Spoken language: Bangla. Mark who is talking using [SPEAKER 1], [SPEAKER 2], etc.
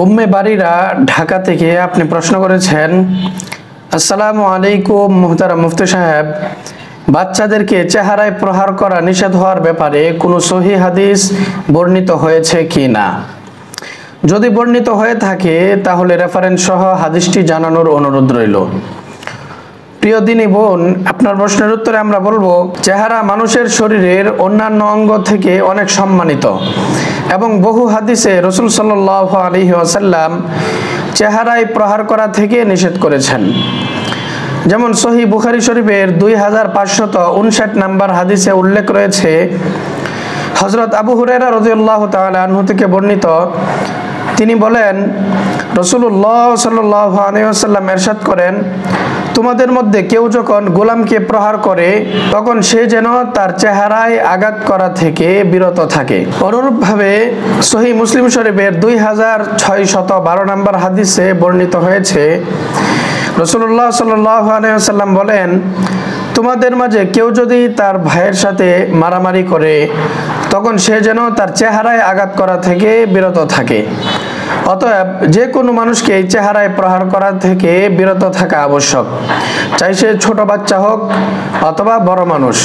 [SPEAKER 1] উম্মে বাড়িরা ঢাকা থেকে আপনি প্রশ্ন করেছেন, আসসালামু আলাইকুম মুহতারাম মুফতি সাহেব, বাচ্চাদেরকে চেহারায় প্রহার করা নিষেধ হওয়ার ব্যাপারে কোনো সহিহ হাদিস বর্ণিত হয়েছে কি না? যদি বর্ণিত হয়ে থাকে তাহলে রেফারেন্স সহ হাদিসটি জানানোর অনুরোধ রইল। প্রিয় দিনী বোন, আপনার প্রশ্নের উত্তরে আমরা বলবো, চেহারা মানুষের শরীরের অন্যান্য অঙ্গ থেকে অনেক সম্মানিত এবং বহু হাদিসে রাসূল সাল্লাল্লাহু আলাইহি ওয়াসাল্লাম চেহারায় প্রহার করা থেকে নিষেধ করেছেন। যেমন সহিহ বুখারী শরীফের 2559 নম্বর হাদিসে উল্লেখ রয়েছে, হযরত আবু হুরায়রা রাদিয়াল্লাহু তাআলা আনহু থেকে বর্ণিত, তিনি বলেন, রাসূলুল্লাহ সাল্লাল্লাহু আলাইহি ওয়াসাল্লাম ইরশাদ করেন, তোমাদের মধ্যে কেউ যখন গোলামকে প্রহার করে তখন সে যেন তার চেহারায় আঘাত করা থেকে বিরত থাকে। অনুরূপভাবে সহিহ মুসলিম শরীফের 2612 নম্বর হাদিসে বর্ণিত হয়েছে, রাসূলুল্লাহ সাল্লাল্লাহু আলাইহি ওয়াসাল্লাম বলেন, তোমাদের মাঝে কেউ যদি তার ভাইয়ের সাথে মারামারি করে তখন সে যেন তার চেহারায় আঘাত করা থেকে বিরত থাকে। অতএব যে কোনো মানুষকে এই চেহারায় প্রহার করা থেকে বিরত থাকা আবশ্যক, চাই সে ছোট বাচ্চা হোক অথবা বড় মানুষ।